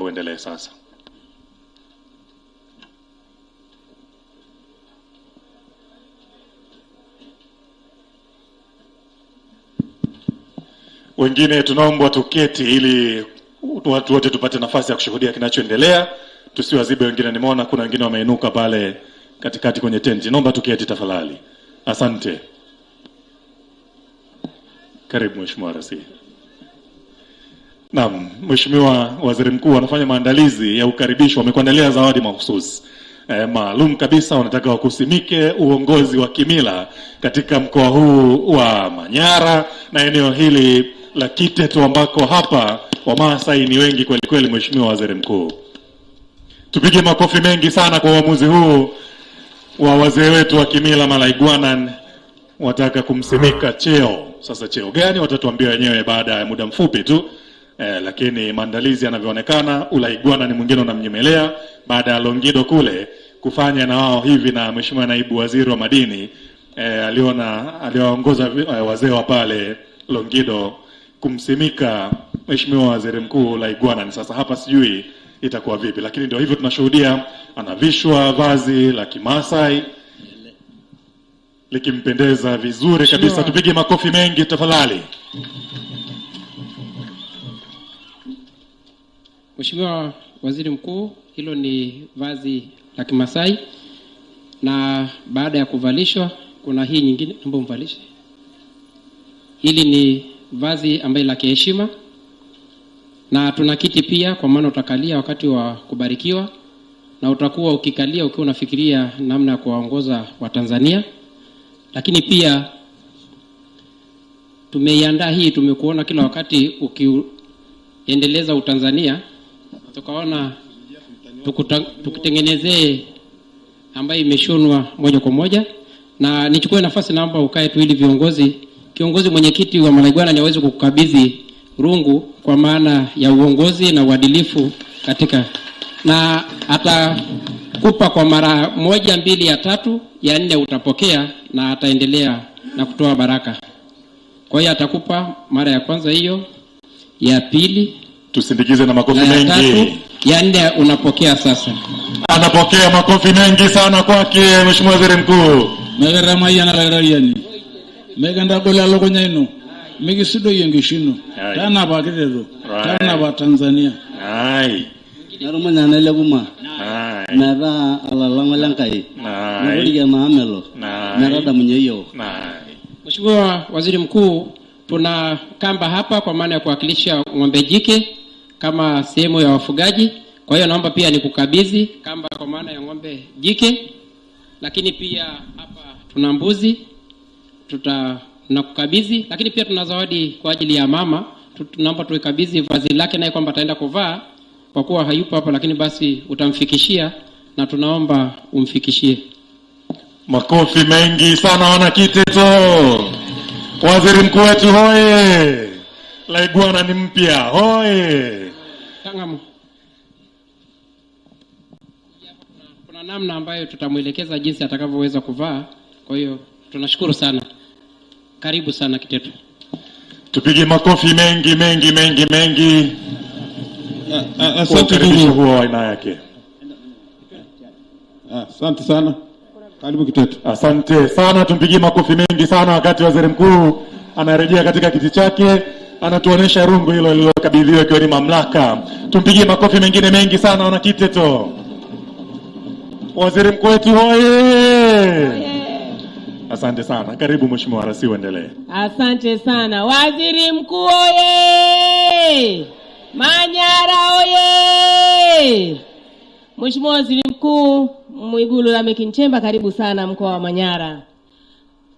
Uendelee sasa. Wengine tunaomba tuketi ili watu wote tupate nafasi ya kushuhudia kinachoendelea. Tusiwazibe wengine, nimeona kuna wengine wameinuka pale katikati kwenye tenti. Naomba tuketi tafadhali. Asante. Karibu Mheshimiwa Rasi. Naam, Mheshimiwa Waziri Mkuu anafanya maandalizi ya ukaribisho. Wamekuandalia zawadi mahususi maalum kabisa. Wanataka wakusimike uongozi wa kimila katika mkoa huu wa Manyara na eneo hili la Kiteto ambako hapa Wamaasai ni wengi kweli kweli. Mheshimiwa Waziri Mkuu, tupige makofi mengi sana kwa uamuzi huu wa wazee wetu wa kimila Malaigwanan. Wataka kumsimika cheo. Sasa cheo gani watatuambia wenyewe baada ya muda mfupi tu. Lakini maandalizi yanavyoonekana, Ulaigwanan mwingine unamnyemelea baada ya Longido kule kufanya na wao hivi, na Mheshimiwa Naibu Waziri wa Madini aliongoza wazee wa pale Longido kumsimika Mheshimiwa Waziri Mkuu Ulaigwanan. Sasa hapa sijui itakuwa vipi, lakini ndio hivyo tunashuhudia anavishwa vazi la Kimasai likimpendeza vizuri kabisa. Tupige makofi mengi tafadhali. Mheshimiwa Waziri Mkuu, hilo ni vazi la Kimasai, na baada ya kuvalishwa kuna hii nyingine, naomba umvalishe. Hili ni vazi ambaye la kiheshima, na tuna kiti pia kwa maana utakalia wakati wa kubarikiwa, na utakuwa ukikalia ukiwa unafikiria namna ya kuwaongoza wa Tanzania. Lakini pia tumeiandaa hii, tumekuona kila wakati ukiendeleza utanzania, tukaona tukitengenezee ambayo imeshonwa moja kwa moja. Na nichukue nafasi, naomba ukae tu ili kiongozi mwenyekiti wa Malaigwanan aweze kukukabidhi rungu kwa maana ya uongozi na uadilifu katika, na atakupa kwa mara 1, 2, ya 3, ya 4 utapokea, na ataendelea na kutoa baraka. Kwa hiyo atakupa mara ya kwanza hiyo, ya pili, tusindikize na makofi mengi, ya 4 unapokea sasa. Anapokea makofi mengi sana kwake Mheshimiwa Waziri Mkuu. Megara mayana ragariani. Meganda gola logonya ino. Megisido yengishino. Tana ba Kiteto. Tana ba Tanzania. Ai. Narumanya nele kuma. Ai. Mera alalango lankai. Ai. Ngodiga maamelo. Mera da munyeyo. Ai. Mheshimiwa Waziri Mkuu, tuna kamba hapa kwa maana ya kuwakilisha ng'ombe jike kama sehemu ya wafugaji. Kwa hiyo naomba pia nikukabidhi kamba kwa maana ya ng'ombe jike. Lakini pia hapa tuna mbuzi, tunakukabidhi. Lakini pia tuna zawadi kwa ajili ya mama. Tunaomba tuikabidhi vazi lake naye kwamba ataenda kuvaa, kwa kuwa hayupo hapa, lakini basi utamfikishia, na tunaomba umfikishie. Makofi mengi sana wana Kiteto. Waziri Mkuu wetu hoye. Laigwanan mpya hoye. Tangamu. Kuna namna ambayo tutamuelekeza jinsi atakavyoweza kuvaa. Kwa hiyo tunashukuru sana. Karibu sana Kiteto. Tupige makofi mengi mengi mengi mengi. Asante huo aina yake. Asante sana. Karibu Kiteto. Asante sana, tumpigie makofi mengi sana wakati Waziri Mkuu anarejea katika kiti chake, anatuonesha rungu hilo lililokabidhiwa kwa mamlaka. Tumpigie makofi mengine mengi sana wana Kiteto. Waziri Mkuu wetu hoye. Asante sana. Karibu Mheshimiwa Rasi, uendelee. Asante sana. Waziri Mkuu hoye. Manyara hoye. Mheshimiwa Waziri Mkuu Mwigulu Lameck Nchemba, karibu sana mkoa wa Manyara.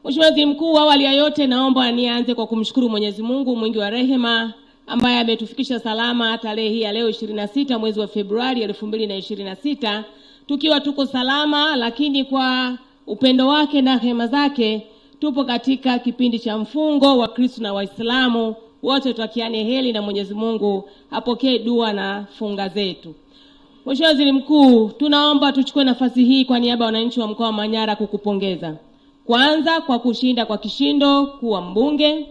Mheshimiwa Waziri Mkuu, awali ya yote naomba nianze kwa kumshukuru Mwenyezi Mungu mwingi wa rehema ambaye ametufikisha salama tarehe hii ya leo 26 mwezi wa Februari 2026 tukiwa tuko salama, lakini kwa upendo wake na rehema zake tupo katika kipindi cha mfungo wa Kristo na Waislamu wote tutakiane heri, na Mwenyezi Mungu apokee dua na funga zetu. Mheshimiwa Waziri Mkuu, tunaomba tuchukue nafasi hii kwa niaba ya wananchi wa mkoa wa Manyara kukupongeza. Kwanza kwa kushinda kwa kishindo kuwa mbunge,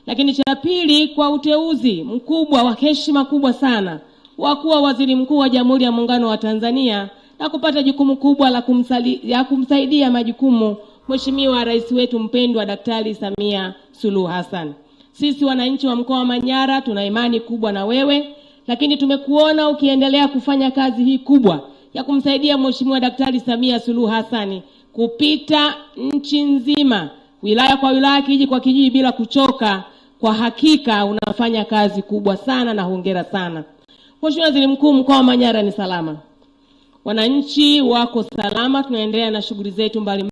lakini cha pili kwa uteuzi mkubwa wa heshima kubwa sana wa kuwa waziri mkuu wa Jamhuri ya Muungano wa Tanzania na kupata jukumu kubwa la kumsaidia majukumu Mheshimiwa Rais wetu mpendwa Daktari Samia Suluhu Hassan. Sisi wananchi wa mkoa wa Manyara tuna imani kubwa na wewe, lakini tumekuona ukiendelea kufanya kazi hii kubwa ya kumsaidia Mheshimiwa Daktari Samia Suluhu Hassan kupita nchi nzima, wilaya kwa wilaya, kijiji kwa kijiji bila kuchoka. Kwa hakika unafanya kazi kubwa sana na hongera sana. Mheshimiwa Waziri Mkuu, mkoa wa Manyara ni salama. Wananchi wako salama, tunaendelea na shughuli zetu mbalimbali.